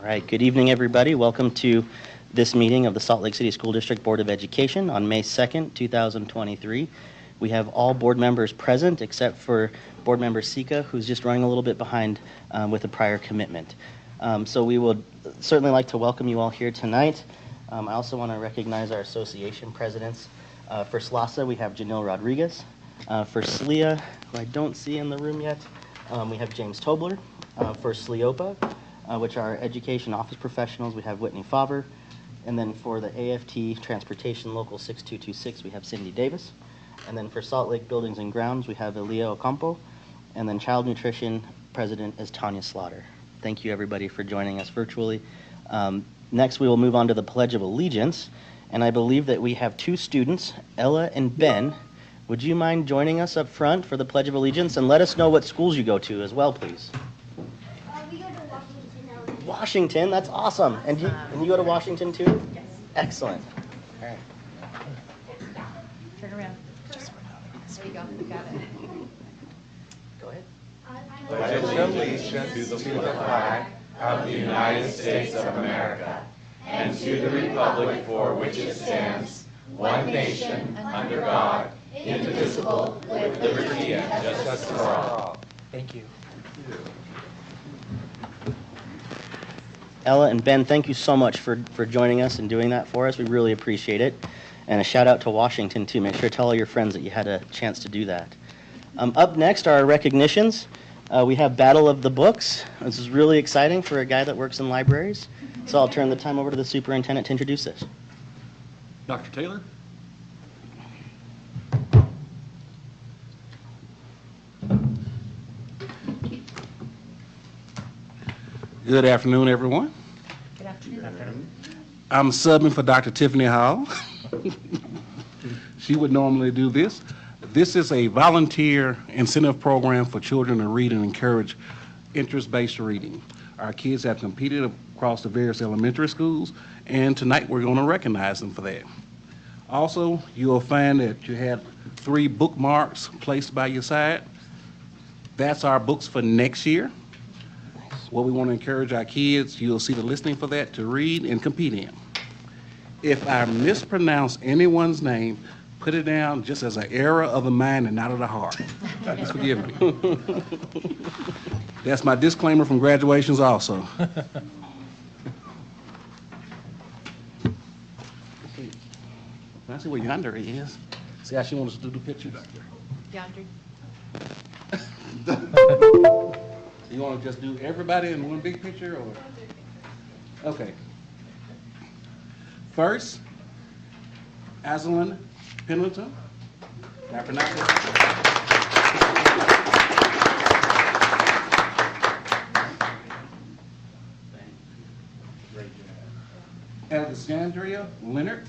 right, good evening, everybody. Welcome to this meeting of the Salt Lake City School District Board of Education on May 2nd, 2023. We have all board members present except for Board Member Sika, who's just running a little bit behind with a prior commitment. So we would certainly like to welcome you all here tonight. I also want to recognize our association presidents. For SLCSD, we have Janelle Rodriguez. For SLEA, who I don't see in the room yet, we have James Tobler. For SLEOPA, which are education office professionals, we have Whitney Favre. And then for the AFT Transportation Local 6226, we have Cindy Davis. And then for Salt Lake Buildings and Grounds, we have Elia Ocampo. And then Child Nutrition President is Tanya Slaughter. Thank you, everybody, for joining us virtually. Next, we will move on to the Pledge of Allegiance. And I believe that we have two students, Ella and Ben. Would you mind joining us up front for the Pledge of Allegiance? And let us know what schools you go to as well, please. We go to Washington. Washington, that's awesome. And you go to Washington too? Yes. Excellent. All right. Turn around. There you go. You got it. Go ahead. Pledge allegiance to the flag of the United States of America and to the republic for which it stands, one nation, under God, indivisible, with liberty and justice for all. Thank you. Ella and Ben, thank you so much for joining us and doing that for us. We really appreciate it. And a shout out to Washington too. Make sure to tell all your friends that you had a chance to do that. Up next are our recognitions. We have Battle of the Books. This is really exciting for a guy that works in libraries. So I'll turn the time over to the superintendent to introduce this. Dr. Taylor. Good afternoon, everyone. Good afternoon. I'm subbing for Dr. Tiffany Hall. She would normally do this. This is a volunteer incentive program for children to read and encourage interest-based reading. Our kids have competed across the various elementary schools, and tonight we're going to recognize them for that. Also, you'll find that you had 3 bookmarks placed by your side. That's our books for next year. What we want to encourage our kids, you'll see the listing for that to read and compete in. If I mispronounce anyone's name, put it down just as an error of the mind and not of the heart. Please forgive me. That's my disclaimer from graduations also. I see where yonder is. See how she wants us to do pictures? Yonder. You want to just do everybody in one big picture, or? Okay. First, Azalyn Pendleton. Did I pronounce it? Alexandria Leonard.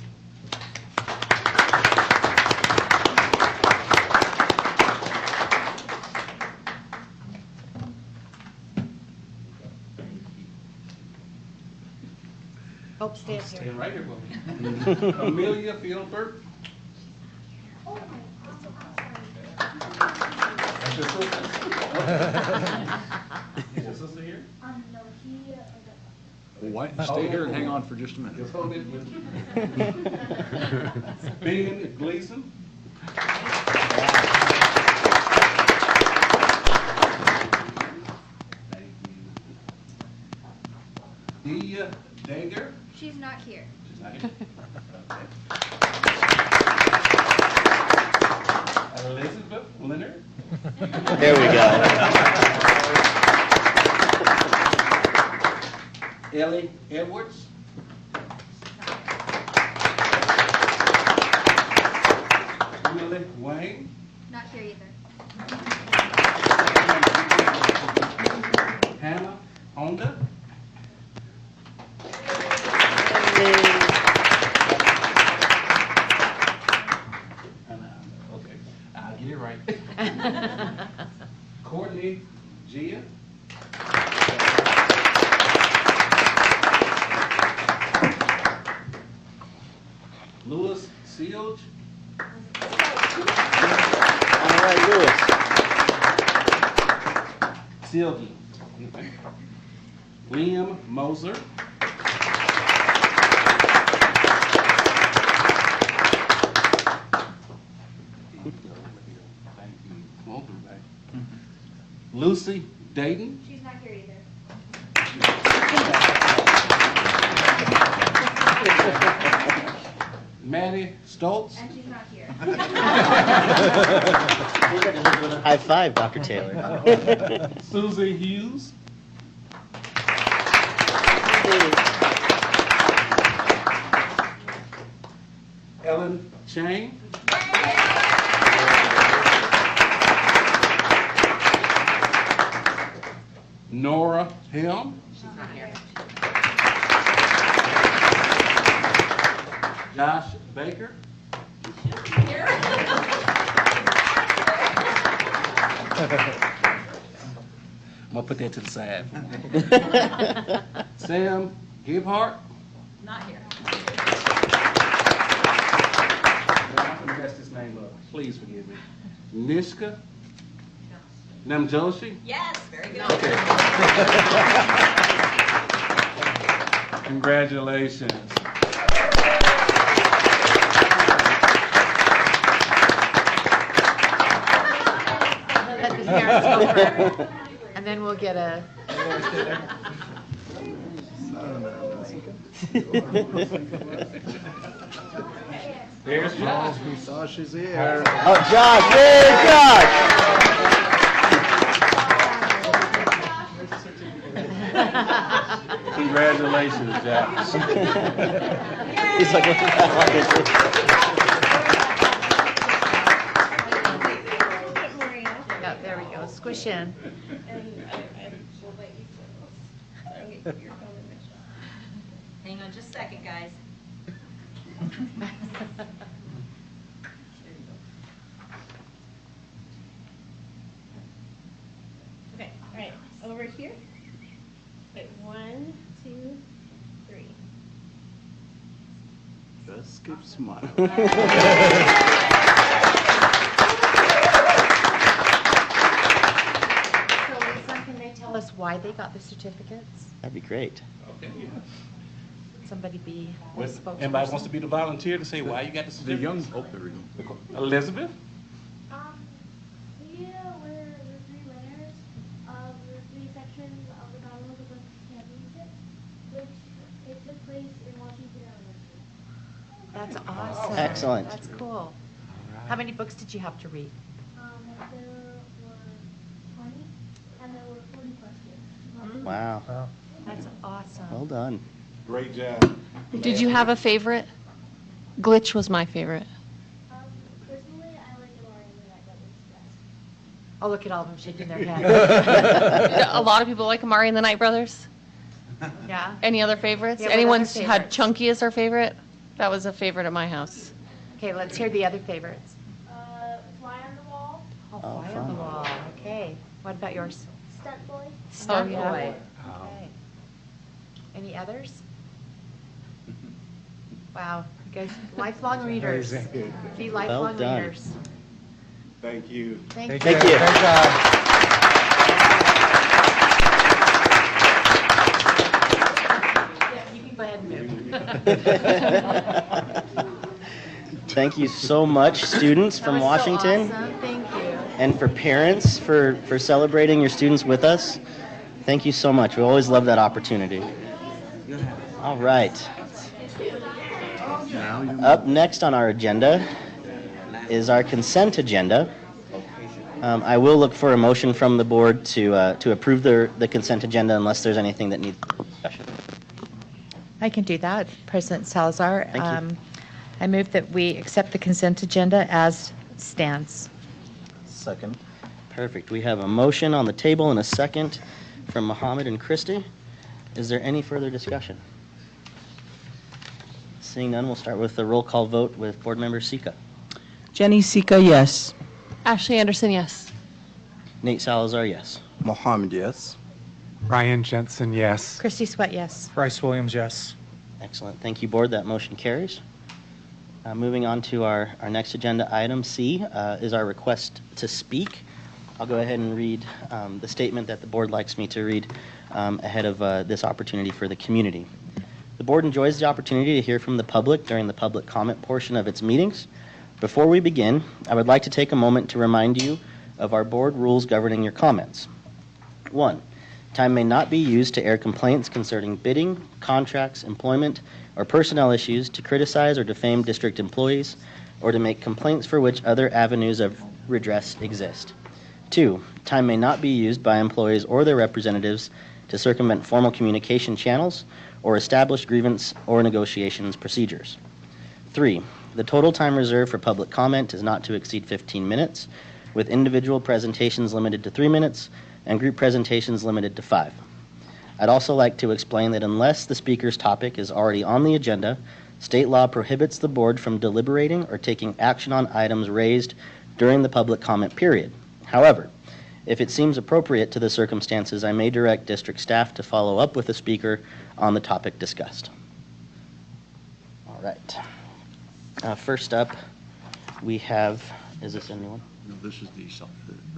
Oh, stand Stand here. right here, Bobby. Amelia Fieldberg. That's your sister? Is your sister here? No, he. Why, stay here and hang on for just a minute. Just hold it with me. Ben Gleason. Thank you. Dia Dager. She's not here. She's not here. Okay. Elizabeth Leonard. There we go. Ellie Edwards. Emily Wayne. Not here either. Hannah Honda. Okay, I'll get it right. Courtney Gia. Lewis Sealge. All right, Lewis. Sealge. Liam Moser. Lucy Dayton. She's not here either. Maddie Stoltz. And she's not here. High five, Dr. Taylor. Susie Hughes. Ellen Chang. Nora Helm. Josh Baker. I'm gonna put that to the side. Sam Gibhart. Not here. I'm gonna mess this name up. Please forgive me. Nishka Namjoshi. Yes, very good. Congratulations. Let the parents go first, and then we'll get a, There's Josh. We saw she's here. Oh, Josh, yay, Josh! Congratulations, Josh. He's like, what the hell? yeah, there we go, squish in. Hang on just a second, guys. Okay, all right, over here. Wait, 1, 2, 3. Just keep smiling. So Lisa, can they tell us why they got the certificates? That'd be great. Okay, yeah. Somebody be a spokesperson? Anybody wants to be the volunteer to say why you got the The certificate? young, oh, there we go. Elizabeth? We were the 3 winners of the 3 sections of the Commonwealth of Championship, which it took place in Washington Elementary. That's awesome. Excellent. That's cool. How many books did you have to read? There were 20, and there were 40 questions. Wow, That's awesome. well done. Great job. Did you have a favorite? Glitch was my favorite. Personally, I like the Mario and Night Brothers best. Oh, look at all of them shaking their heads. A lot of people like Amari and the Night Brothers. Yeah? Any other favorites? Yeah, what Anyone's other had favorites? Chunky as their favorite? That was a favorite at my house. Okay, let's hear the other favorites. Fly on the Wall, Oh, Oh, Fly on the fun. Wall. Okay. What about yours? Stunt Boy, Stunt yeah. Boy. Okay. Any others? Wow, you guys, lifelong readers. Be lifelong done. readers. Thank you. Thank you. Thank you. Yeah, you can go ahead and move. Thank you so much, students That from was so Washington, awesome. Thank you. and for parents for celebrating your students with us. Thank you so much. We always love that opportunity. All right. Now you Up next on our agenda is our consent agenda. I will look for a motion from the board to approve the consent agenda unless there's anything that needs discussion. I can do that, President Salazar. Thank you. I move that we accept the consent agenda as stands. Second. Perfect. We have a motion on the table and a second from Mohammed and Christie. Is there any further discussion? Seeing none, we'll start with the roll call vote with Board Member Sika. Jenny Sika, yes. Ashley Anderson, yes. Nate Salazar, yes. Mohammed, yes. Ryan Jensen, yes. Christy Sweat, yes. Bryce Williams, yes. Excellent. Thank you, Board. That motion carries. Moving on to our next agenda item, C, is our request to speak. I'll go ahead and read the statement that the board likes me to read ahead of this opportunity for the community. The board enjoys the opportunity to hear from the public during the public comment portion of its meetings. Before we begin, I would like to take a moment to remind you of our board rules governing your comments. 1. Time may not be used to air complaints concerning bidding, contracts, employment, or personnel issues, to criticize or defame district employees, or to make complaints for which other avenues of redress exist. 2. Time may not be used by employees or their representatives to circumvent formal communication channels or establish grievance or negotiations procedures. 3. The total time reserved for public comment is not to exceed 15 minutes, with individual presentations limited to 3 minutes and group presentations limited to 5. I'd also like to explain that unless the speaker's topic is already on the agenda, state law prohibits the board from deliberating or taking action on items raised during the public comment period. However, if it seems appropriate to the circumstances, I may direct district staff to follow up with the speaker on the topic discussed. All right. First up, we have, is this a new one? No, this is the self.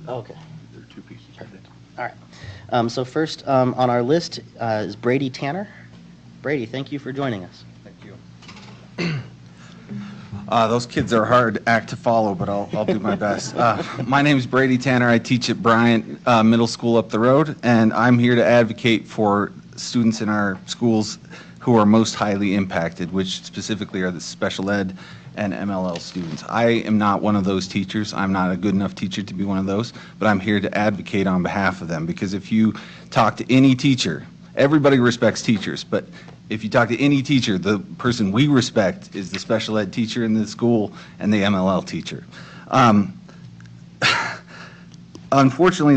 Okay. There are two pieces. Perfect. All right. So first on our list is Brady Tanner. Brady, thank you for joining us. Thank you. Those kids are a hard act to follow, but I'll do my best. My name is Brady Tanner. I teach at Bryant Middle School up the road, and I'm here to advocate for students in our schools who are most highly impacted, which specifically are the special ed and MLL students. I am not one of those teachers. I'm not a good enough teacher to be one of those, but I'm here to advocate on behalf of them, because if you talk to any teacher, everybody respects teachers, but if you talk to any teacher, the person we respect is the special ed teacher in the school and the MLL teacher. Unfortunately,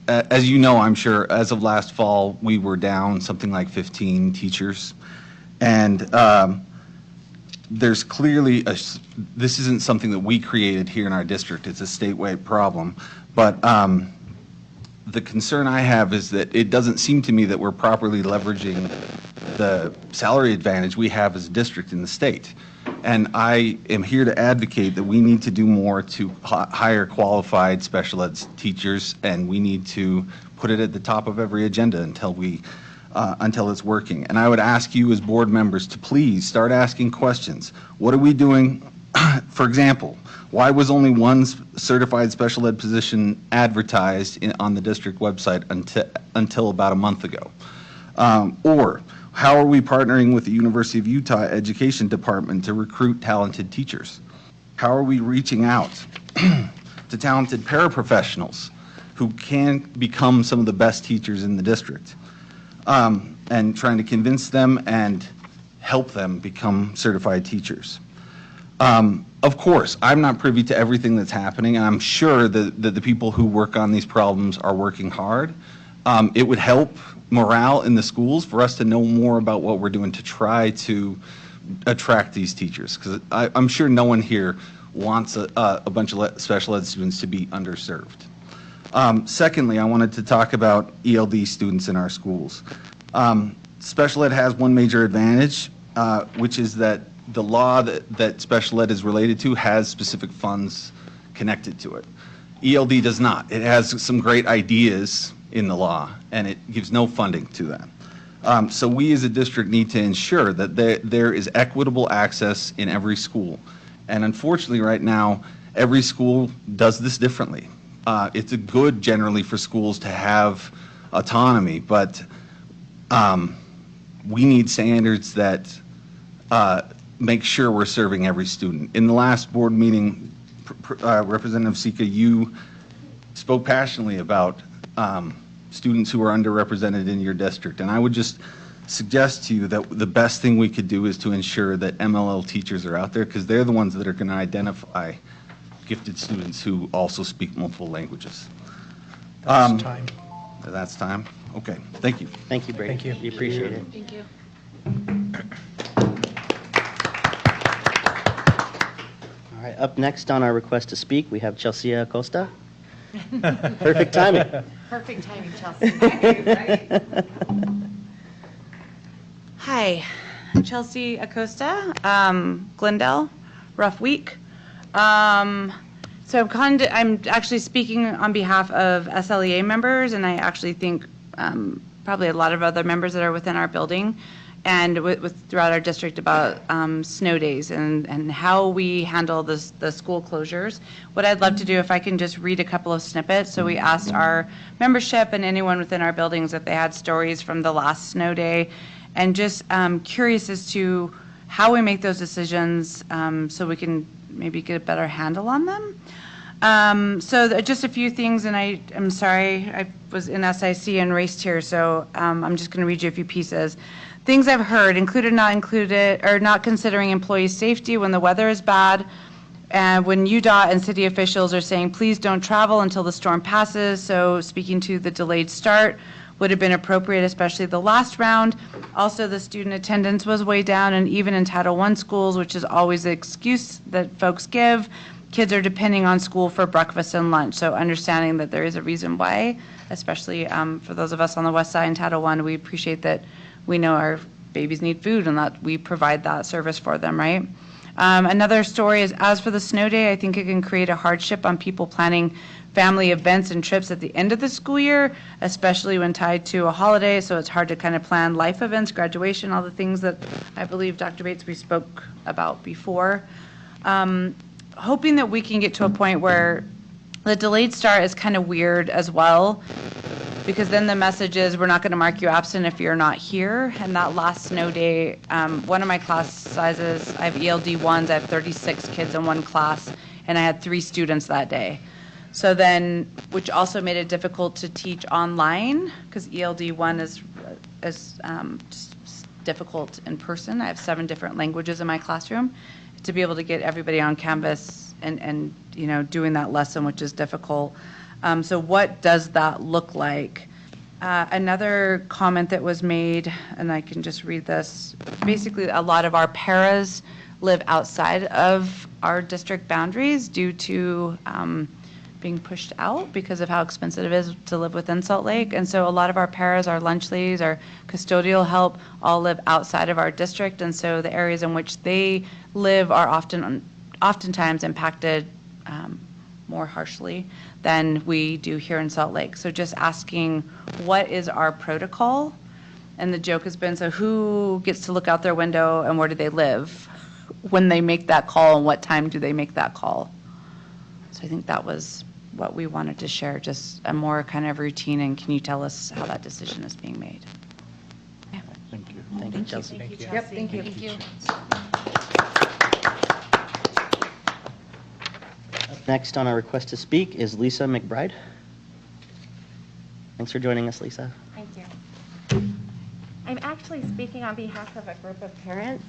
as you know, I'm sure, as of last fall, we were down something like 15 teachers. And there's clearly this isn't something that we created here in our district. It's a statewide problem. But the concern I have is that it doesn't seem to me that we're properly leveraging the salary advantage we have as a district in the state. And I am here to advocate that we need to do more to hire qualified special ed teachers, and we need to put it at the top of every agenda until it's working. And I would ask you as board members to please start asking questions. What are we doing? For example, why was only one certified special ed position advertised on the district website until about a month ago? Or how are we partnering with the University of Utah Education Department to recruit talented teachers? How are we reaching out to talented paraprofessionals who can become some of the best teachers in the district, and trying to convince them and help them become certified teachers? Of course, I'm not privy to everything that's happening, and I'm sure that the people who work on these problems are working hard. It would help morale in the schools for us to know more about what we're doing to try to attract these teachers, because I'm sure no one here wants a bunch of special ed students to be underserved. Secondly, I wanted to talk about ELD students in our schools. Special ed has one major advantage, which is that the law that special ed is related to has specific funds connected to it. ELD does not. It has some great ideas in the law, and it gives no funding to them. So we as a district need to ensure that there is equitable access in every school. And unfortunately right now, every school does this differently. It's a good generally for schools to have autonomy, but we need standards that make sure we're serving every student. In the last board meeting, Representative Sika, you spoke passionately about students who are underrepresented in your district, and I would just suggest to you that the best thing we could do is to ensure that MLL teachers are out there, because they're the ones that are going to identify gifted students who also speak multiple languages. That's time. That's time? Okay, thank you. Thank you, Brady. Thank you. We appreciate it. Thank you. All right, up next on our request to speak, we have Chelsea Acosta. Perfect timing. Perfect timing, Chelsea. Hi, Chelsea Acosta, Glendale, rough week. So I'm actually speaking on behalf of SLEA members, and I actually think probably a lot of other members that are within our building and throughout our district about snow days and how we handle the school closures. What I'd love to do, if I can just read a couple of snippets. So we asked our membership and anyone within our buildings if they had stories from the last snow day, and just curious as to how we make those decisions so we can maybe get a better handle on them. Just a few things, and I'm sorry, I was in SIC and raced here, so I'm just going to read you a few pieces. Things I've heard, included, not included, or not considering employee safety when the weather is bad, and when UDOT and city officials are saying, please don't travel until the storm passes, so speaking to the delayed start would have been appropriate, especially the last round. Also, the student attendance was way down, and even in Title I schools, which is always the excuse that folks give, kids are depending on school for breakfast and lunch. So understanding that there is a reason why, especially for those of us on the west side in Title I, we appreciate that we know our babies need food and that we provide that service for them, right? Another story is, as for the snow day, I think it can create a hardship on people planning family events and trips at the end of the school year, especially when tied to a holiday, so it's hard to kind of plan life events, graduation, all the things that I believe, Dr. Bates, we spoke about before. Hoping that we can get to a point where the delayed start is kind of weird as well, because then the message is we're not going to mark you absent if you're not here. And that last snow day, one of my class sizes, I have ELD 1s, I have 36 kids in one class, and I had 3 students that day. So then, which also made it difficult to teach online, because ELD 1 is just difficult in person. I have 7 different languages in my classroom. To be able to get everybody on canvas and doing that lesson, which is difficult. So what does that look like? Another comment that was made, and I can just read this, basically a lot of our paras live outside of our district boundaries due to being pushed out because of how expensive it is to live within Salt Lake. And so a lot of our paras, our lunch ladies, our custodial help all live outside of our district. And so the areas in which they live are oftentimes impacted more harshly than we do here in Salt Lake. So just asking, what is our protocol? And the joke has been, so who gets to look out their window and where do they live when they make that call, and what time do they make that call? So I think that was what we wanted to share, just a more kind of routine, and can you tell us how that decision is being made? Yeah. Thank you. Thank you, Chelsea. Thank you, Chelsea. Yep, thank you. Thank you. Up next on our request to speak is Lisa McBride. Thanks for joining us, Lisa. Thank you. I'm actually speaking on behalf of a group of parents,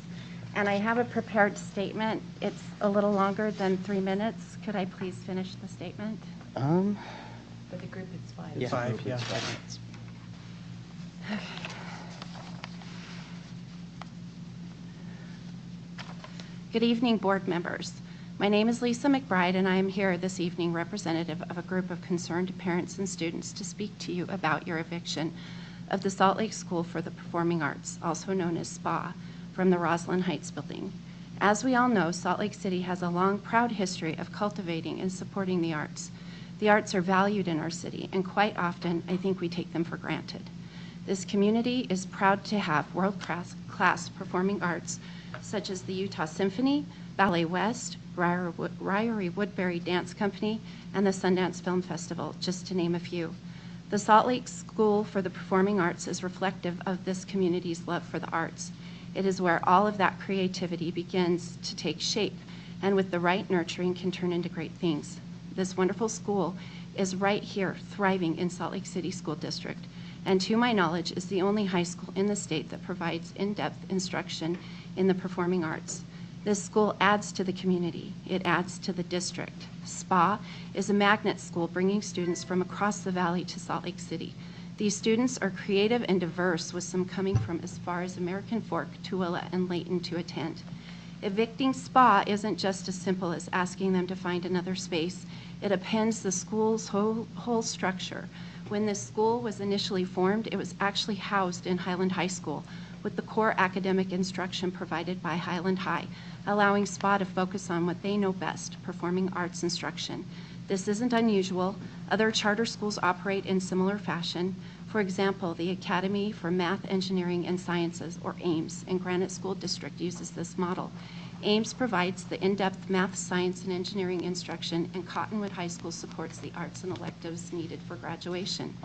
and I have a prepared statement. It's a little longer than 3 minutes. Could I please finish the statement? For the group, it's 5. Yeah. 5, yeah. Good evening, board members. My name is Lisa McBride, and I am here this evening representative of a group of concerned parents and students to speak to you about your eviction of the Salt Lake School for the Performing Arts, also known as SPA, from the Roslyn Heights building. As we all know, Salt Lake City has a long, proud history of cultivating and supporting the arts. The arts are valued in our city, and quite often, I think we take them for granted. This community is proud to have world-class performing arts, such as the Utah Symphony, Ballet West, Ryrie Woodbury Dance Company, and the Sundance Film Festival, just to name a few. The Salt Lake School for the Performing Arts is reflective of this community's love for the arts. It is where all of that creativity begins to take shape, and with the right nurturing can turn into great things. This wonderful school is right here, thriving in Salt Lake City School District, and to my knowledge is the only high school in the state that provides in-depth instruction in the performing arts. This school adds to the community. It adds to the district. SPA is a magnet school bringing students from across the valley to Salt Lake City. These students are creative and diverse, with some coming from as far as American Fork, Tooele, and Layton to attend. Evicting SPA isn't just as simple as asking them to find another space. It upends the school's whole structure. When this school was initially formed, it was actually housed in Highland High School, with the core academic instruction provided by Highland High, allowing SPA to focus on what they know best, performing arts instruction. This isn't unusual. Other charter schools operate in similar fashion. For example, the Academy for Math, Engineering, and Sciences, or AIMS, in Granite School District uses this model. AIMS provides the in-depth math, science, and engineering instruction, and Cottonwood High School supports the arts and electives needed for graduation.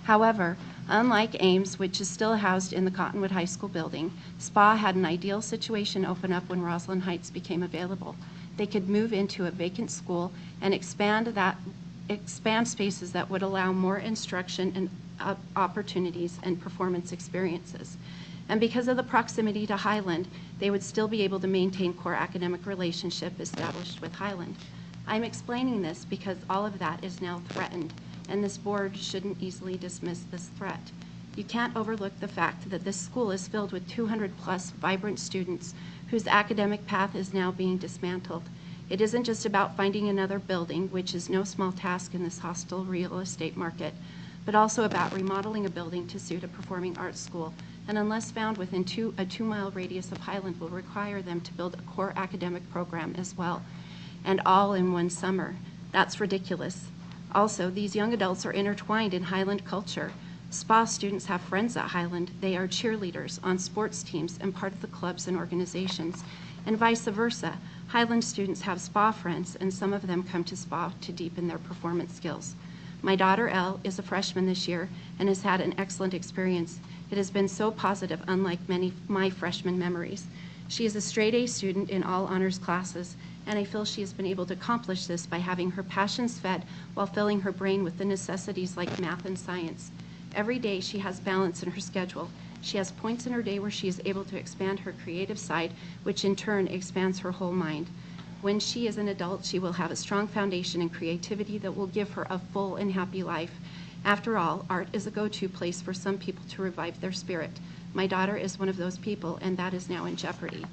However, unlike AIMS, which is still housed in the Cottonwood High School building, SPA had an ideal situation open up when Roslyn Heights became available. They could move into a vacant school and expand spaces that would allow more instruction and opportunities and performance experiences. And because of the proximity to Highland, they would still be able to maintain core academic relationship established with Highland. I'm explaining this because all of that is now threatened, and this board shouldn't easily dismiss this threat. You can't overlook the fact that this school is filled with 200+ vibrant students whose academic path is now being dismantled. It isn't just about finding another building, which is no small task in this hostile real estate market, but also about remodeling a building to suit a performing arts school, and unless found within a 2-mile radius of Highland, will require them to build a core academic program as well, and all in one summer. That's ridiculous. Also, these young adults are intertwined in Highland culture. SPA students have friends at Highland. They are cheerleaders on sports teams and part of the clubs and organizations, and vice versa. Highland students have SPA friends, and some of them come to SPA to deepen their performance skills. My daughter, Elle, is a freshman this year and has had an excellent experience. It has been so positive, unlike many of my freshman memories. She is a straight-A student in all honors classes, and I feel she has been able to accomplish this by having her passions fed while filling her brain with the necessities like math and science. Every day she has balance in her schedule. She has points in her day where she is able to expand her creative side, which in turn expands her whole mind. When she is an adult, she will have a strong foundation in creativity that will give her a full and happy life. After all, art is a go-to place for some people to revive their spirit. My daughter is one of those people, and that is now in jeopardy.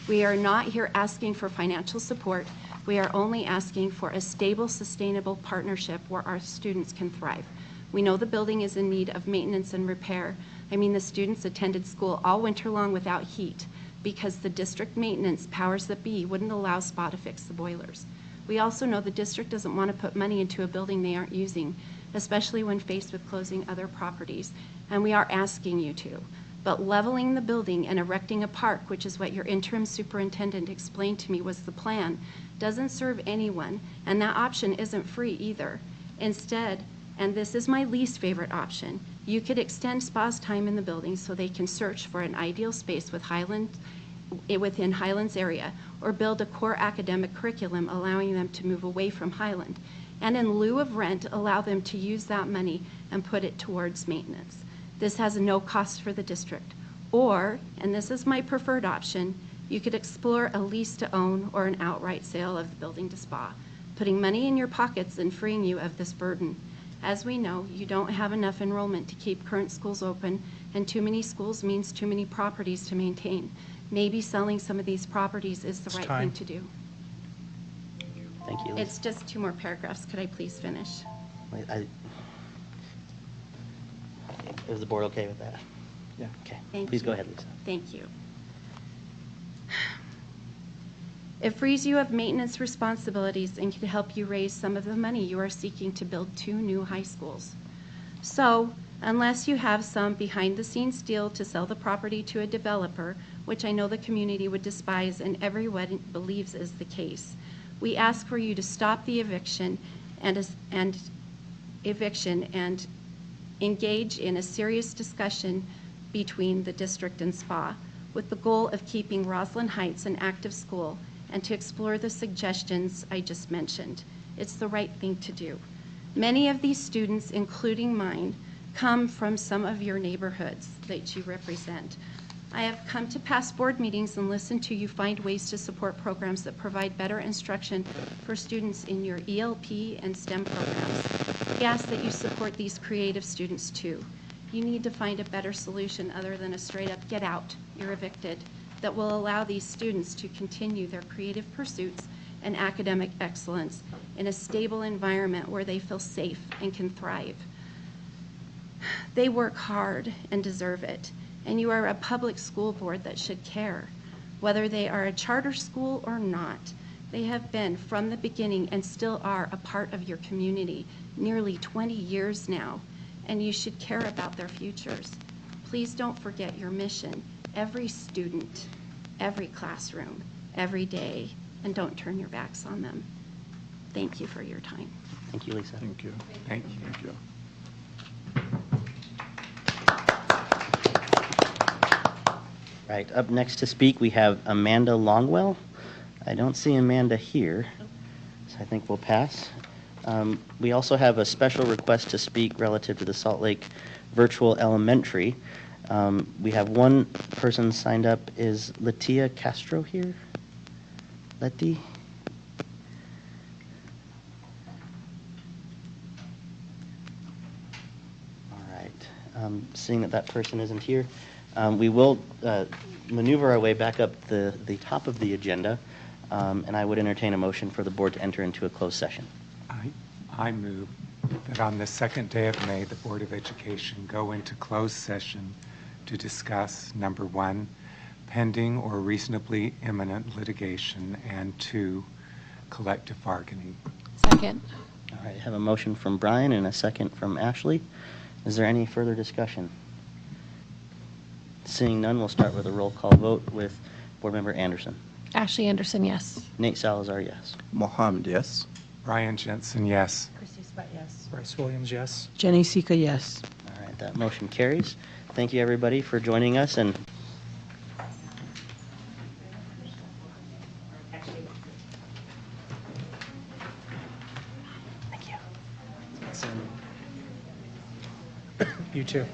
We are not here asking for financial support. We are only asking for a stable, sustainable partnership where our students can thrive. We know the building is in need of maintenance and repair. I mean, the students attended school all winter long without heat because the district maintenance powers that be wouldn't allow SPA to fix the boilers. We also know the district doesn't want to put money into a building they aren't using, especially when faced with closing other properties, and we are asking you to. But leveling the building and erecting a park, which is what your interim superintendent explained to me was the plan, doesn't serve anyone, and that option isn't free either. Instead, and this is my least favorite option, you could extend SPA's time in the building so they can search for an ideal space within Highland's area, or build a core academic curriculum allowing them to move away from Highland, and in lieu of rent, allow them to use that money and put it towards maintenance. This has no cost for the district. Or, and this is my preferred option, you could explore a lease to own or an outright sale of the building to SPA, putting money in your pockets and freeing you of this burden. As we know, you don't have enough enrollment to keep current schools open, and too many schools means too many properties to maintain. Maybe selling some of these properties is the right thing to do. Thank you, Lisa. It's just 2 more paragraphs. Could I please finish? Is the board okay with that? Yeah. Okay. Thank Please you. go ahead, Lisa. Thank you. It frees you of maintenance responsibilities and can help you raise some of the money you are seeking to build 2 new high schools. So, unless you have some behind-the-scenes deal to sell the property to a developer, which I know the community would despise and everyone believes is the case, we ask for you to stop the eviction and engage in a serious discussion between the district and SPA with the goal of keeping Roslyn Heights an active school and to explore the suggestions I just mentioned. It's the right thing to do. Many of these students, including mine, come from some of your neighborhoods that you represent. I have come to past board meetings and listened to you find ways to support programs that provide better instruction for students in your ELP and STEM programs. We ask that you support these creative students too. You need to find a better solution other than a straight up get out, you're evicted, that will allow these students to continue their creative pursuits and academic excellence in a stable environment where they feel safe and can thrive. They work hard and deserve it. and you are a public school board that should care. Whether they are a charter school or not, they have been from the beginning and still are a part of your community nearly 20 years now, and you should care about their futures. Please don't forget your mission, every student, every classroom, every day, and don't turn your backs on them. Thank you for your time. Thank you, Lisa. Thank you. Thank you. Thank you. Right, up next to speak, we have Amanda Longwell. I don't see Amanda here, so I think we'll pass. We also have a special request to speak relative to the Salt Lake Virtual Elementary. We have one person signed up. Is Latia Castro here? Letty? All right. Seeing that that person isn't here, we will maneuver our way back up the top of the agenda, and I would entertain a motion for the board to enter into a closed session. I move that on the second day of May, the Board of Education go into closed session to discuss, number one, pending or reasonably imminent litigation, and two, collective bargaining. Second. All right, I have a motion from Brian and a second from Ashley. Is there any further discussion? Seeing none, we'll start with a roll call vote with Board Member Anderson. Ashley Anderson, yes. Nate Salazar, yes. Mohammed, yes. Brian Jensen, yes. Christy Sweat, yes. Bryce Williams, yes. Jenny Sika, yes. All right, that motion carries. Thank you, everybody, for joining us, and thank you. You too.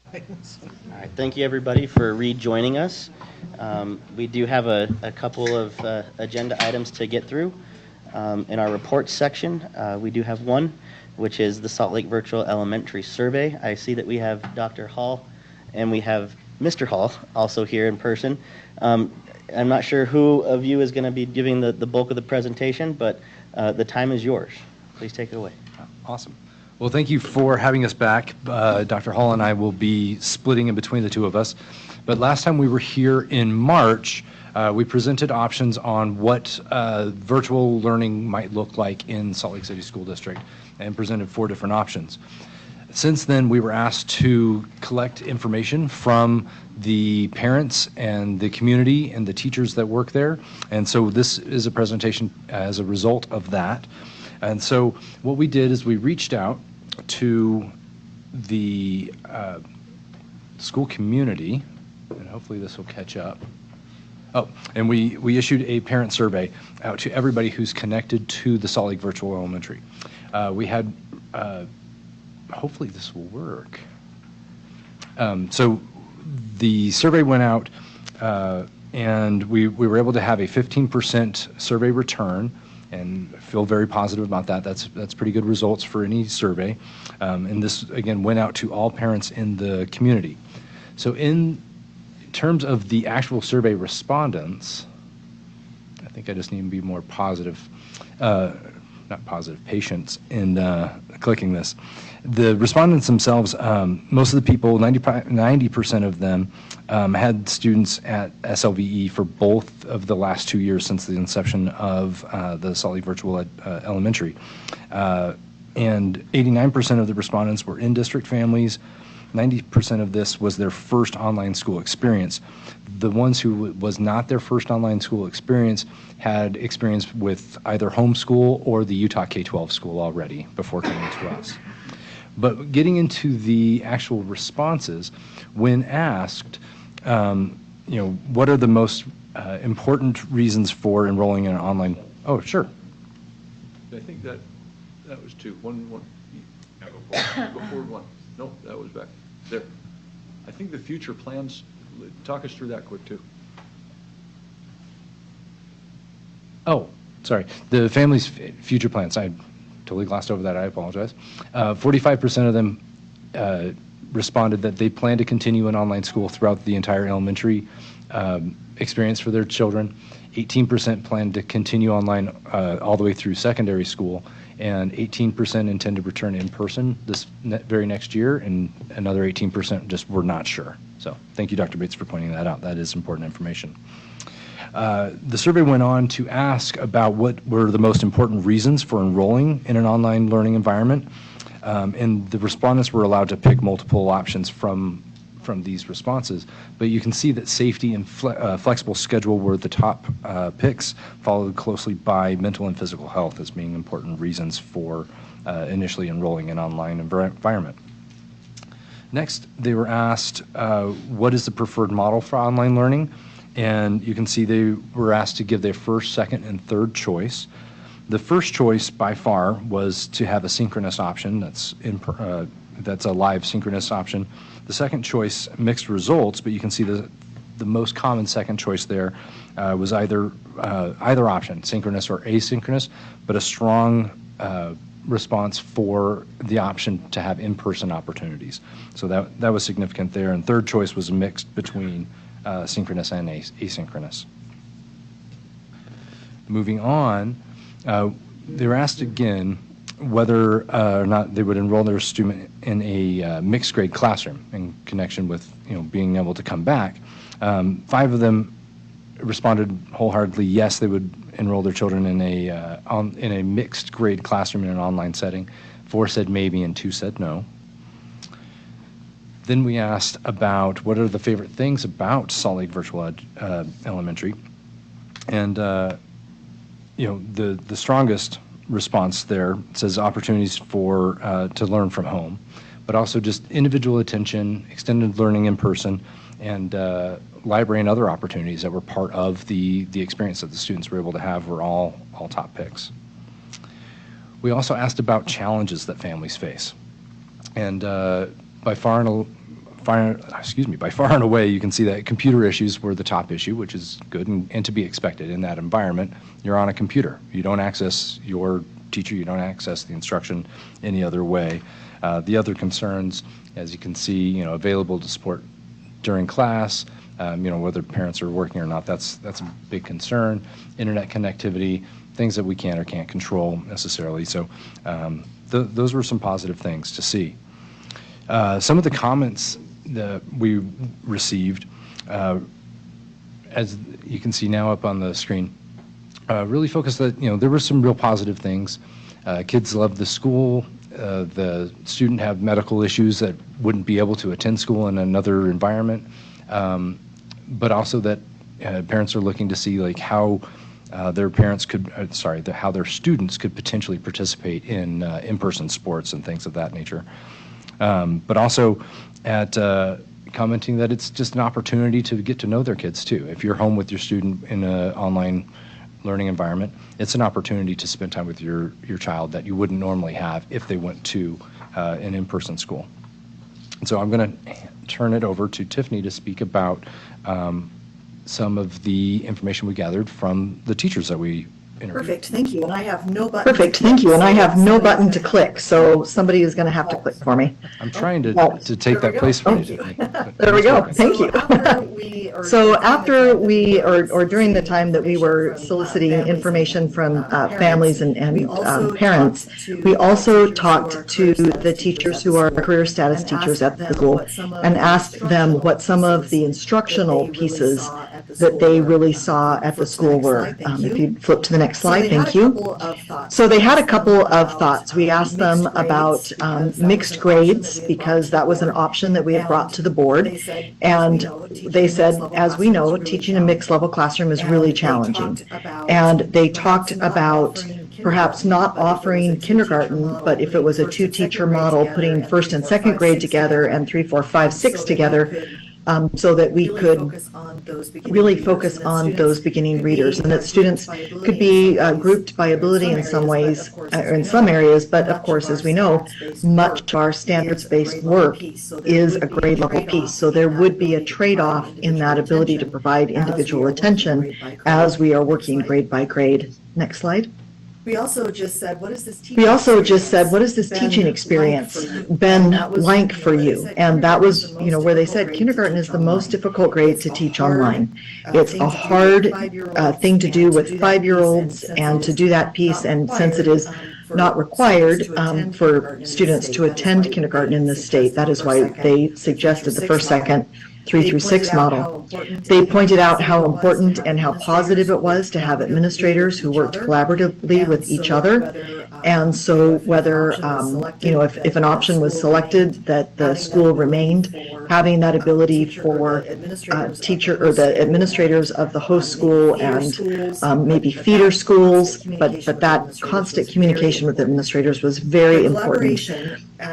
All right, thank you, everybody, for rejoining us. We do have a couple of agenda items to get through. In our reports section, we do have one, which is the Salt Lake Virtual Elementary Survey. I see that we have Dr. Hall and we have Mr. Hall also here in person. I'm not sure who of you is going to be giving the bulk of the presentation, but the time is yours. Please take it away. Awesome. Well, thank you for having us back. Dr. Hall and I will be splitting in between the two of us. But last time we were here in March, we presented options on what virtual learning might look like in Salt Lake City School District and presented 4 different options. Since then, we were asked to collect information from the parents and the community and the teachers that work there. And so this is a presentation as a result of that. And so what we did is we reached out to the school community, and hopefully this will catch up. Oh, and we issued a parent survey out to everybody who's connected to the Salt Lake Virtual Elementary. We had hopefully this will work. So the survey went out, and we were able to have a 15% survey return, and feel very positive about that. That's pretty good results for any survey. And this, again, went out to all parents in the community. So in terms of the actual survey respondents, I think I just need to be more positive, not positive, patient in clicking this. The respondents themselves, most of the people, 90% of them, had students at SLVE for both of the last 2 years since the inception of the Salt Lake Virtual Elementary. And 89% of the respondents were in-district families. 90% of this was their first online school experience. The ones who was not their first online school experience had experience with either homeschool or the Utah K-12 school already before coming to us. But getting into the actual responses, when asked, what are the most important reasons for enrolling in an online? Oh, sure. I think that was two. One. Go forward one. No, that was back there. I think the future plans. Talk us through that quick too. Oh, sorry. The family's future plans. I totally glossed over that. I apologize. 45% of them responded that they plan to continue in online school throughout the entire elementary experience for their children. 18% plan to continue online all the way through secondary school, and 18% intend to return in person this very next year, and another 18% just were not sure. So thank you, Dr. Bates, for pointing that out. That is important information. The survey went on to ask about what were the most important reasons for enrolling in an online learning environment, and the respondents were allowed to pick multiple options from these responses, but you can see that safety and flexible schedule were the top picks, followed closely by mental and physical health as being important reasons for initially enrolling in online environment. Next, they were asked what is the preferred model for online learning, and you can see they were asked to give their first, second, and third choice. The first choice by far was to have a synchronous option, that's a live synchronous option. The second choice, mixed results, but you can see the most common second choice there was either option, synchronous or asynchronous, but a strong response for the option to have in-person opportunities. So that was significant there. And third choice was mixed between synchronous and asynchronous. Moving on, they were asked again whether or not they would enroll their student in a mixed grade classroom in connection with being able to come back. 5 of them responded wholeheartedly yes, they would enroll their children in a mixed grade classroom in an online setting. 4 said maybe and 2 said no. Then we asked about what are the favorite things about Salt Lake Virtual Elementary, and the strongest response there says opportunities for to learn from home, but also just individual attention, extended learning in person, and library and other opportunities that were part of the experience that the students were able to have were all top picks. We also asked about challenges that families face, and by far and away, you can see that computer issues were the top issue, which is good and to be expected in that environment. You're on a computer. You don't access your teacher. You don't access the instruction any other way. The other concerns, as you can see, available to support during class, whether parents are working or not, that's a big concern. Internet connectivity, things that we can or can't control necessarily. So those were some positive things to see. Some of the comments that we received, as you can see now up on the screen, really focused that there were some real positive things. Kids love the school. The student have medical issues that wouldn't be able to attend school in another environment, but also that parents are looking to see how their parents could, how their students could potentially participate in in-person sports and things of that nature. But also at commenting that it's just an opportunity to get to know their kids too. If you're home with your student in an online learning environment. It's an opportunity to spend time with your child that you wouldn't normally have if they went to an in-person school. And so I'm going to turn it over to Tiffany to speak about some of the information we gathered from the teachers that we interviewed. Perfect, thank you. And I have no button. Perfect, thank you. And I have no button to click, so somebody is going to have to click for me. I'm trying to take that place from you, Tiffany. There we go, thank you. So after we, or during the time that we were soliciting information from families and parents, we also talked to the teachers who are career status teachers at the school and asked them what some of the instructional pieces that they really saw at the school were. If you flip to the next slide, thank you. So they had a couple of thoughts. We asked them about mixed grades because that was an option that we had brought to the board. And they said, as we know, teaching a mixed level classroom is really challenging. And they talked about perhaps not offering kindergarten, but if it was a two-teacher model, putting first and second grade together and 3, 4, 5, 6 together, so that we could really focus on those beginning readers, and that students could be grouped by ability in some ways, or in some areas, but of course, as we know, much of our standards-based work is a grade level piece, so there would be a trade-off in that ability to provide individual attention as we are working grade by grade. Next slide. We also just said, what is this teaching experience been like for you? And that was, where they said kindergarten is the most difficult grade to teach online. It's a hard thing to do with 5-year-olds, and to do that piece, and since it is not required for students to attend kindergarten in this state, that is why they suggested the first, second, 3 through 6 model. They pointed out how important and how positive it was to have administrators who worked collaboratively with each other. And so whether, if an option was selected, that the school remained, having that ability for teacher or the administrators of the host school and maybe feeder schools, but that constant communication with administrators was very important.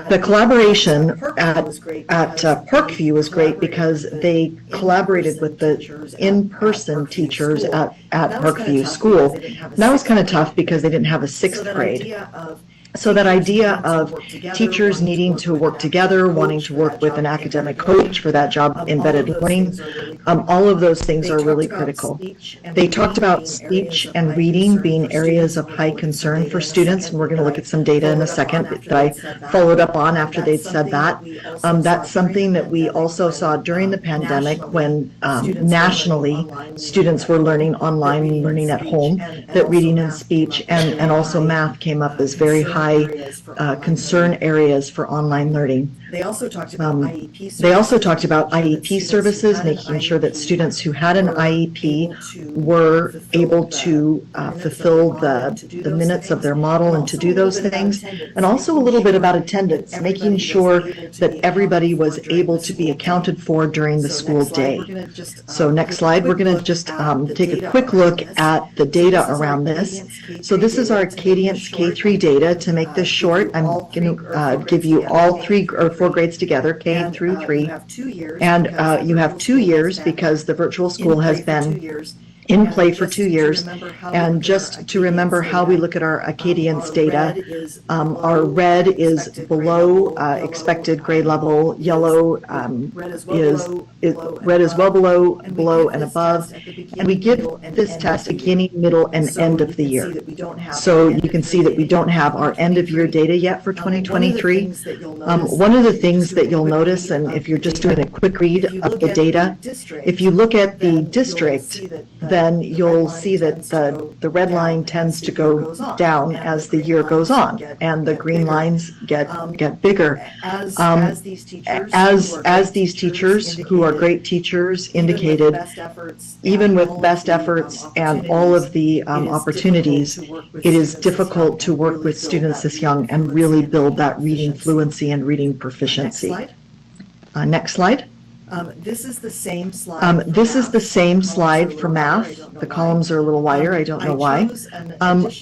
The collaboration at Parkview was great because they collaborated with the in-person teachers at Parkview School. And that was kind of tough because they didn't have a 6th grade. So that idea of teachers needing to work together, wanting to work with an academic coach for that job embedded learning, all of those things are really critical. They talked about speech and reading being areas of high concern for students, and we're going to look at some data in a second that I followed up on after they'd said that. That's something that we also saw during the pandemic when nationally students were learning online, learning at home, that reading and speech and also math came up as very high concern areas for online learning. They also talked about IEP services, making sure that students who had an IEP were able to fulfill the minutes of their model and to do those things, and also a little bit about attendance, making sure that everybody was able to be accounted for during the school day. So next slide, we're going to just take a quick look at the data around this. So this is our Cadence K3 data. To make this short, I'm going to give you all 3 or 4 grades together, K through 3, and you have 2 years because the virtual school has been in play for 2 years. And just to remember how we look at our Acadience data, our red is below expected grade level, yellow red is well below and above, and we give this test beginning, middle, and end of the year. So you can see that we don't have our end of year data yet for 2023. One of the things that you'll notice, and if you're just doing a quick read of the data, if you look at the district, then you'll see that the red line tends to go down as the year goes on, and the green lines get bigger. As these teachers, who are great teachers, indicated, even with best efforts and all of the opportunities, it is difficult to work with students this young and really build that reading fluency and reading proficiency. Next slide. This is the same slide for math. The columns are a little wider, I don't know why.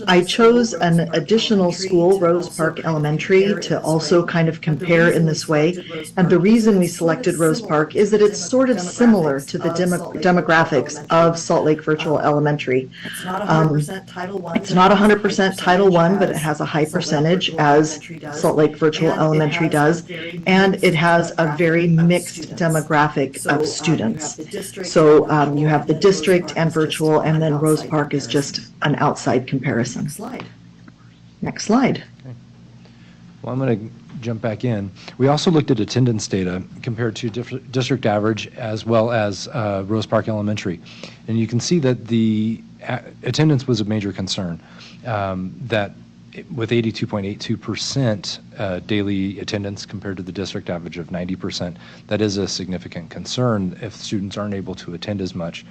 I chose an additional school, Rose Park Elementary, to also kind of compare in this way. And the reason we selected Rose Park is that it's sort of similar to the demographics of Salt Lake Virtual Elementary. It's not 100% Title I, but it has a high percentage, as Salt Lake Virtual Elementary does, and it has a very mixed demographic of students. So you have the district and virtual, and then Rose Park is just an outside comparison. Next slide. Well, I'm going to jump back in. We also looked at attendance data compared to district average as well as Rose Park Elementary. And you can see that the attendance was a major concern, that with 82.82% daily attendance compared to the district average of 90%, that is a significant concern. If students aren't able to attend as much,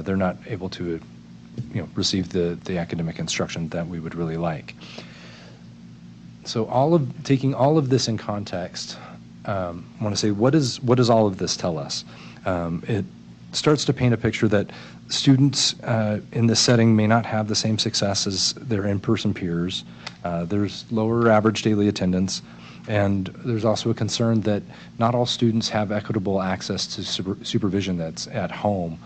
they're not able to receive the academic instruction that we would really like. So taking all of this in context, I want to say, what does all of this tell us? It starts to paint a picture that students in this setting may not have the same success as their in-person peers. There's lower average daily attendance, and there's also a concern that not all students have equitable access to supervision that's at home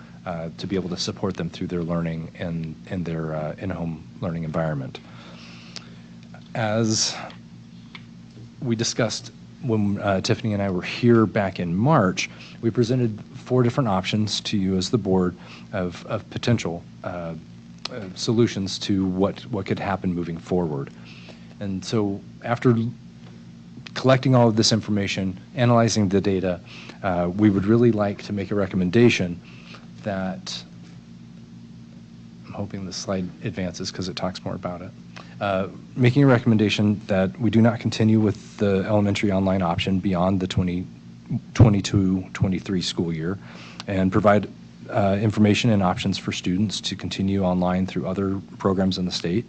to be able to support them through their learning in their in-home learning environment. As we discussed when Tiffany and I were here back in March, we presented 4 different options to you as the board of potential solutions to what could happen moving forward. And so after collecting all of this information, analyzing the data, we would really like to make a recommendation that, I'm hoping the slide advances because it talks more about it, making a recommendation that we do not continue with the elementary online option beyond the 2022-23 school year, and provide information and options for students to continue online through other programs in the state,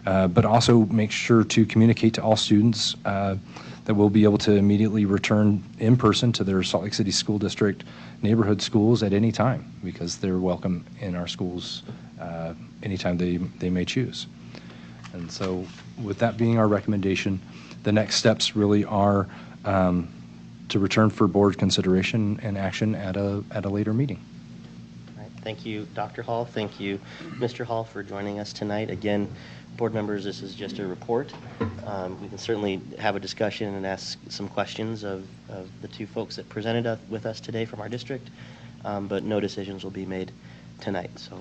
but also make sure to communicate to all students that we'll be able to immediately return in person to their Salt Lake City School District neighborhood schools at any time, because they're welcome in our schools anytime they may choose. And so with that being our recommendation, the next steps really are to return for board consideration and action at a later meeting. All right. Thank you, Dr. Hall. Thank you, Mr. Hall, for joining us tonight. Again, board members, this is just a report. We can certainly have a discussion and ask some questions of the 2 folks that presented with us today from our district, but no decisions will be made tonight. So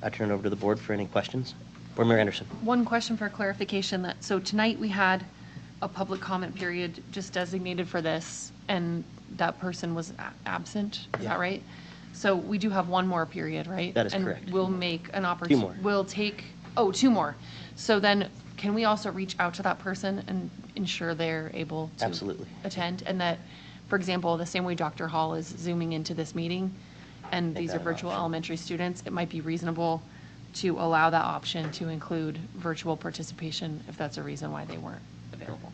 I turn it over to the board for any questions. Board Member Anderson. One question for clarification. So tonight we had a public comment period just designated for this, and that person was absent. Is that right? So we do have one more period, right? That is correct. And we'll make an opportunity. 2 more. We'll take, 2 more. So then can we also reach out to that person and ensure they're able to Absolutely. attend? And that, for example, the same way Dr. Hall is Zooming into this meeting, and Make these that are an virtual option. elementary students, it might be reasonable to allow that option to include virtual participation if that's a reason why they weren't available.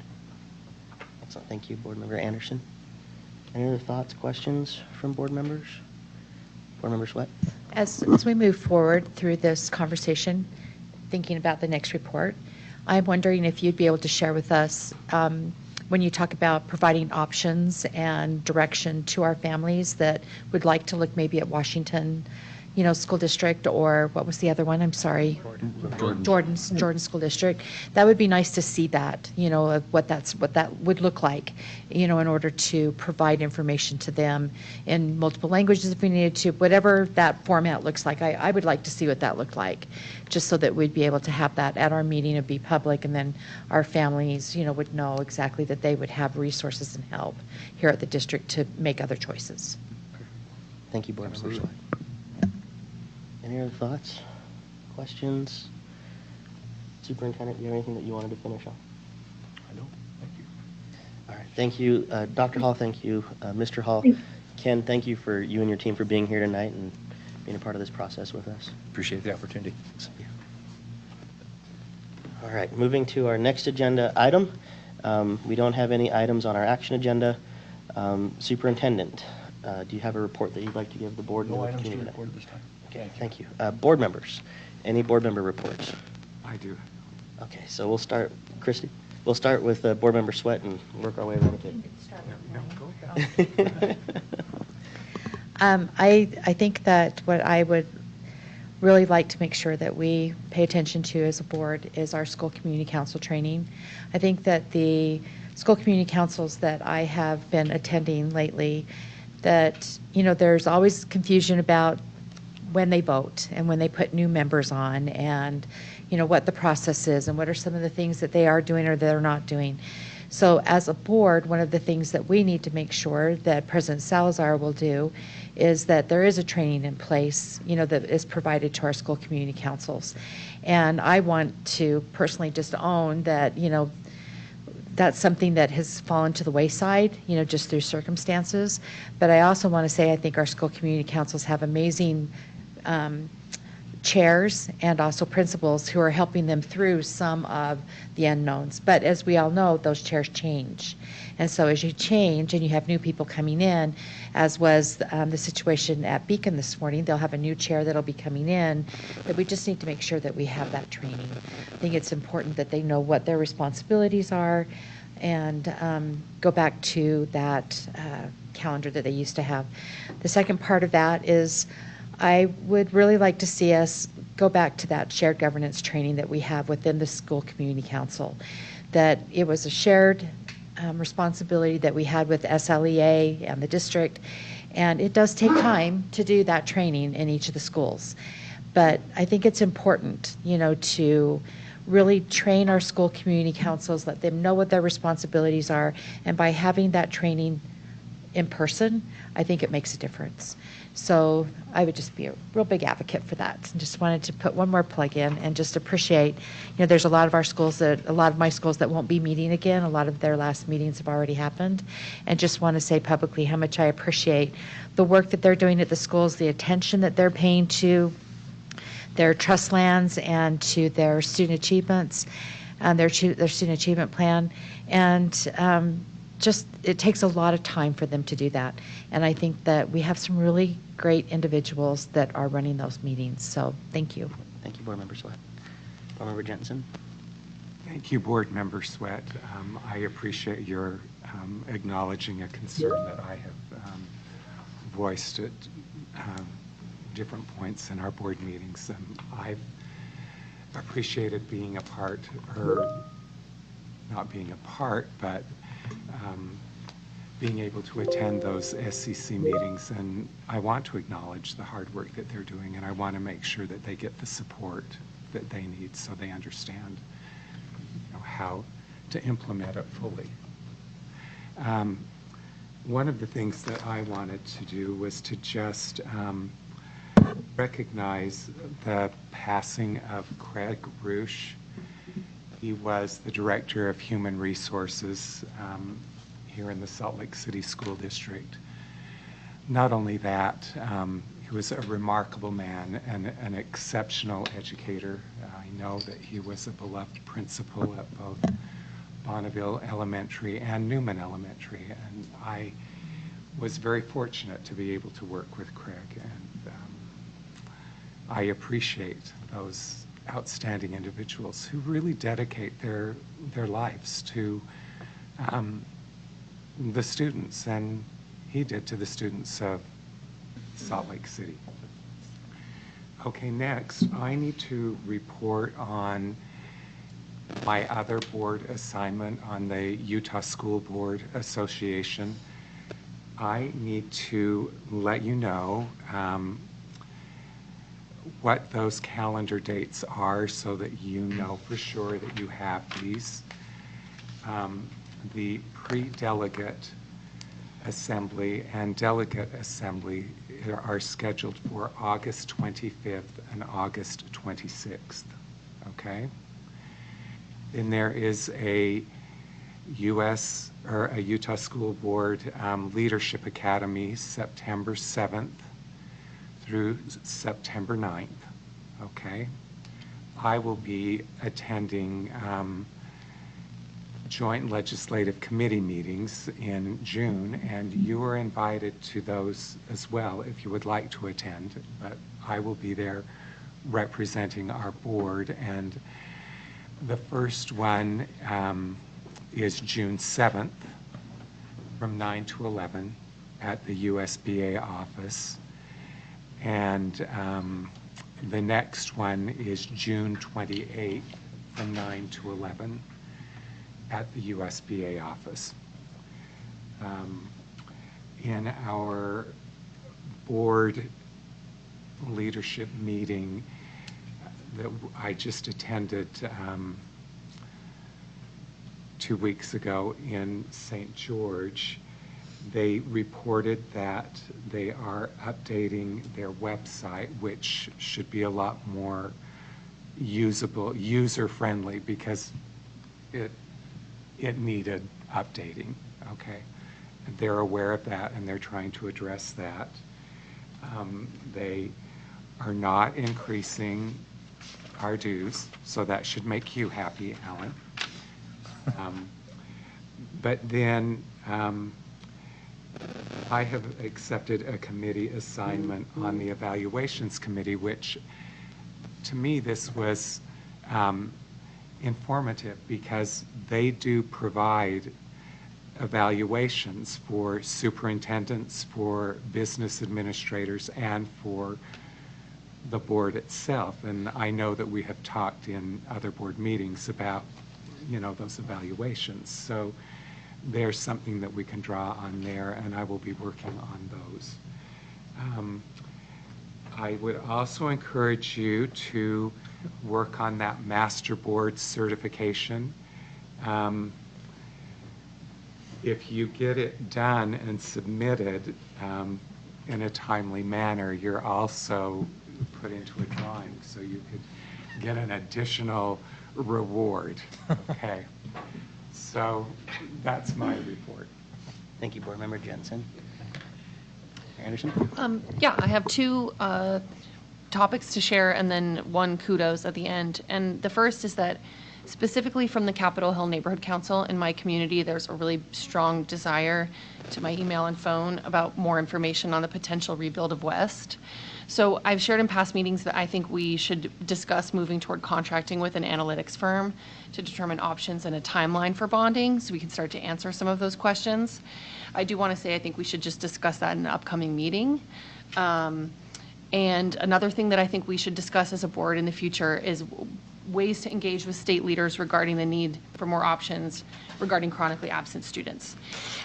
Excellent. Thank you, Board Member Anderson. Any other thoughts, questions from board members? Board Member Sweat? As we move forward through this conversation, thinking about the next report, I'm wondering if you'd be able to share with us, when you talk about providing options and direction to our families that would like to look maybe at Washington, School District, or what was the other one? I'm sorry. Jordan School District. That would be nice to see that, of what that would look like, in order to provide information to them in multiple languages if we needed to, whatever that format looks like. I would like to see what that looked like, just so that we'd be able to have that at our meeting and be public, and then our families, would know exactly that they would have resources and help here at the district to make other choices. Thank you, Board Member Sweat. Any other thoughts, questions? Superintendent, do you have anything that you wanted to finish on? I don't. Thank you. All right. Thank you, Dr. Hall. Thank you, Mr. Hall. Ken, thank you for you and your team for being here tonight and being a part of this process with us. Appreciate the opportunity. All right. Moving to our next agenda item. We don't have any items on our action agenda. Superintendent, Do you have a report that you'd like to give the board? No and the items to community report at this time. today? Okay, thank you. Board members, any board member reports? I do. Okay, so we'll start, Christie, we'll start with Board Member Sweat and work our way around the table. No, go ahead. I think that what I would really like to make sure that we pay attention to as a board is our school community council training. I think that the school community councils that I have been attending lately, that, there's always confusion about when they vote and when they put new members on and, what the process is and what are some of the things that they are doing or they're not doing. So as a board, one of the things that we need to make sure that President Salazar will do is that there is a training in place, that is provided to our school community councils. And I want to personally just own that, that's something that has fallen to the wayside, just through circumstances. But I also want to say I think our school community councils have amazing chairs and also principals who are helping them through some of the unknowns. But as we all know, those chairs change. And so as you change and you have new people coming in, as was the situation at Beacon this morning, they'll have a new chair that'll be coming in, that we just need to make sure that we have that training. I think it's important that they know what their responsibilities are and go back to that calendar that they used to have. The second part of that is I would really like to see us go back to that shared governance training that we have within the school community council, that it was a shared responsibility that we had with SLEA and the district, and it does take time to do that training in each of the schools. But I think it's important, to really train our school community councils, let them know what their responsibilities are, and by having that training in person, I think it makes a difference. So I would just be a real big advocate for that. And just wanted to put one more plug in and just appreciate, there's a lot of my schools that won't be meeting again. A lot of their last meetings have already happened. And just want to say publicly how much I appreciate the work that they're doing at the schools, the attention that they're paying to their trust lands and to their student achievements and their student achievement plan. And just it takes a lot of time for them to do that. And I think that we have some really great individuals that are running those meetings. So thank you. Thank you, Board Member Sweat. Board Member Jensen. Thank you, Board Member Sweat. I appreciate your acknowledging a concern that I have voiced at different points in our board meetings. I've appreciated being a part, or not being a part, but being able to attend those SCC meetings, and I want to acknowledge the hard work that they're doing, and I want to make sure that they get the support that they need so they understand how to implement it fully. One of the things that I wanted to do was to just recognize the passing of Craig Roosh. He was the Director of Human Resources here in the Salt Lake City School District. Not only that, he was a remarkable man and an exceptional educator. I know that he was a beloved principal at both Bonneville Elementary and Newman Elementary, and I was very fortunate to be able to work with Craig, and I appreciate those outstanding individuals who really dedicate their lives to the students, and he did to the students of Salt Lake City. Okay, next, I need to report on my other board assignment on the Utah School Board Association. I need to let you know what those calendar dates are so that you know for sure that you have these. The pre-delegate assembly and delegate assembly are scheduled for August 25th and August 26th, okay? Then there is a Utah School Board Leadership Academy, September 7th through September 9th, okay? I will be attending joint legislative committee meetings in June, and you are invited to those as well if you would like to attend. But I will be there representing our board, and the first one is June 7th from 9 to 11 at the USBA office. And the next one is June 28th from 9 to 11 at the USBA office. In our board leadership meeting that I just attended 2 weeks ago in St. George, they reported that they are updating their website, which should be a lot more usable, user-friendly, because it needed updating, okay? They're aware of that, and they're trying to address that. They are not increasing our dues, so that should make you happy, Alan. But then I have accepted a committee assignment on the evaluations committee, which to me this was informative because they do provide evaluations for superintendents, for business administrators, and for the board itself. And I know that we have talked in other board meetings about, you know, those evaluations. So there's something that we can draw on there, and I will be working on those. I would also encourage you to work on that master board certification. If you get it done and submitted in a timely manner, you're also put into a drawing, so you could get an additional reward. Okay. So that's my report. Thank you, Board Member Jensen. Anderson? Yeah, I have two topics to share and then one kudos at the end. And the first is that specifically from the Capitol Hill Neighborhood Council in my community, there's a really strong desire to my email and phone about more information on the potential rebuild of West. So I've shared in past meetings that I think we should discuss moving toward contracting with an analytics firm to determine options and a timeline for bonding so we can start to answer some of those questions. I do want to say I think we should just discuss that in an upcoming meeting. And another thing that I think we should discuss as a board in the future is ways to engage with state leaders regarding the need for more options regarding chronically absent students.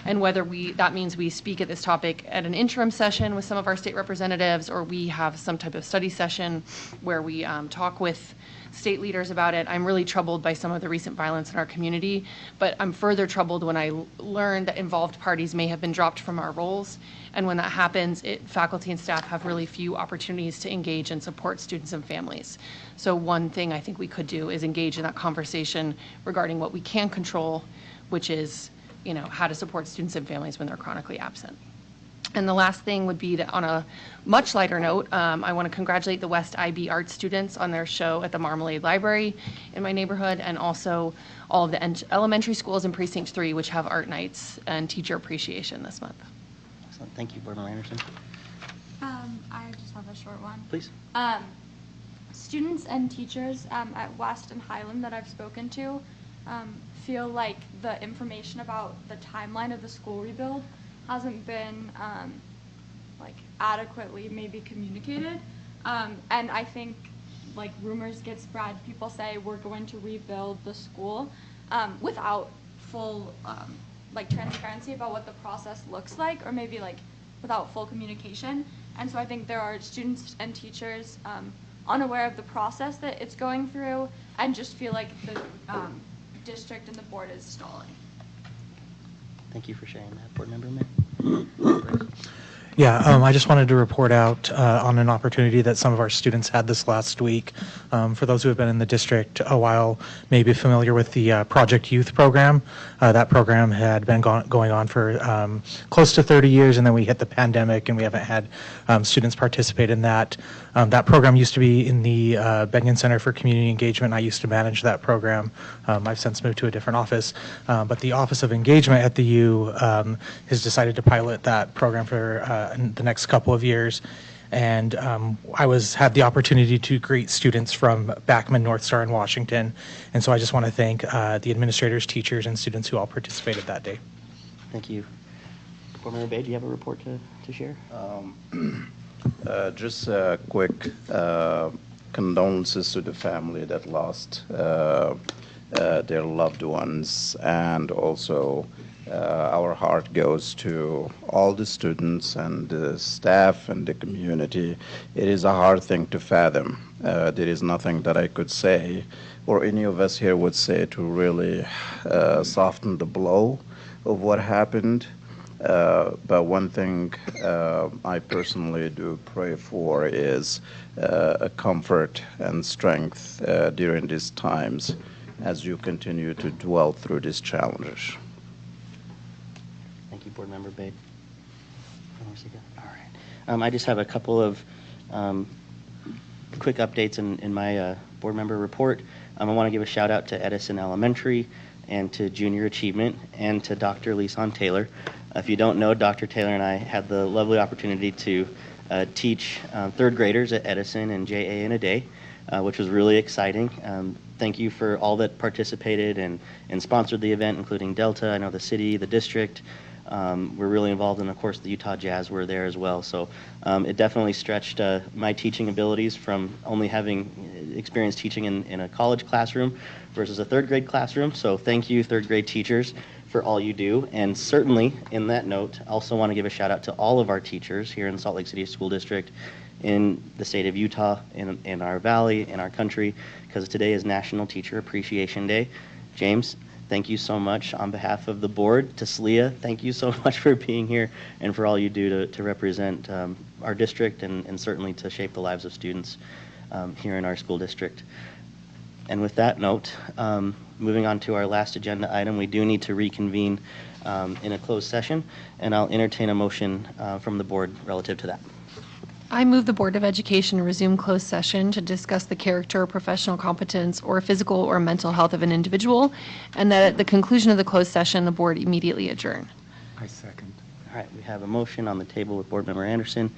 And whether that means we speak at this topic at an interim session with some of our state representatives, or we have some type of study session where we talk with state leaders about it. I'm really troubled by some of the recent violence in our community, but I'm further troubled when I learn that involved parties may have been dropped from our roles. And when that happens, faculty and staff have really few opportunities to engage and support students and families. So one thing I think we could do is engage in that conversation regarding what we can control, which is, you know, how to support students and families when they're chronically absent. And the last thing would be that on a much lighter note, I want to congratulate the West IB art students on their show at the Marmalade Library in my neighborhood, and also all of the elementary schools in Precinct 3, which have art nights and teacher appreciation this month. Excellent. Thank you, Board Member Anderson. I just have a short one. Please. Students and teachers at West and Highland that I've spoken to feel like the information about the timeline of the school rebuild hasn't been like adequately maybe communicated. And I think like rumors get spread. People say we're going to rebuild the school without full like transparency about what the process looks like, or maybe like without full communication. And so I think there are students and teachers unaware of the process that it's going through and just feel like the district and the board is stalling. Thank you for sharing that, Board Member Mitt. Yeah, I just wanted to report out on an opportunity that some of our students had this last week. For those who have been in the district a while, may be familiar with the Project Youth program. That program had been going on for close to 30 years, and then we hit the pandemic, and we haven't had students participate in that. That program used to be in the Benyon Center for Community Engagement. I used to manage that program. I've since moved to a different office, but the Office of Engagement at the U has decided to pilot that program for the next couple of years. And I had the opportunity to greet students from Backman, North Star, and Washington. And so I just want to thank the administrators, teachers, and students who all participated that day. Thank you. Board Member Bay, do you have a report to share? Just a quick condolences to the family that lost their loved ones, and also our heart goes to all the students and the staff and the community. It is a hard thing to fathom. There is nothing that I could say, or any of us here would say, to really soften the blow of what happened. But one thing I personally do pray for is a comfort and strength during these times as you continue to dwell through these challenges. Thank you, Board Member Babe. All right. I just have a couple of quick updates in my board member report. I want to give a shout out to Edison Elementary and to Junior Achievement and to Dr. Lisan Taylor. If you don't know, Dr. Taylor and I had the lovely opportunity to teach third graders at Edison and JA in a day, which was really exciting. Thank you for all that participated and sponsored the event, including Delta, I know the city, the district. We're really involved, and of course the Utah Jazz were there as well. So it definitely stretched my teaching abilities from only having experience teaching in a college classroom versus a third grade classroom. So thank you, third grade teachers, for all you do. And certainly, in that note, I also want to give a shout out to all of our teachers here in Salt Lake City School District, in the state of Utah, in our valley, in our country, because today is National Teacher Appreciation Day. James, thank you so much on behalf of the board. To Slia, thank you so much for being here and for all you do to represent our district and certainly to shape the lives of students here in our school district. And with that note, moving on to our last agenda item, we do need to reconvene in a closed session, and I'll entertain a motion from the board relative to that. I move the Board of Education resume closed session to discuss the character, professional competence, or physical or mental health of an individual, and that at the conclusion of the closed session, the board immediately adjourn. I second. All right, we have a motion on the table with Board Member Anderson,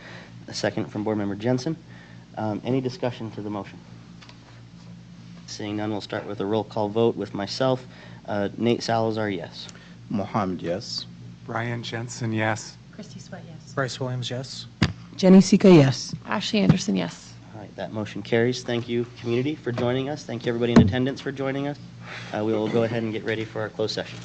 a second from Board Member Jensen. Any discussion to the motion? Seeing none, we'll start with a roll call vote with myself. Nate Salazar, yes. Mohammed, yes. Brian Jensen, yes. Christy Sweat, yes. Bryce Williams, yes. Jenny Sika, yes. Ashley Anderson, yes. All right, that motion carries. Thank you, community, for joining us. Thank you, everybody in attendance, for joining us. We will go ahead and get ready for our closed session.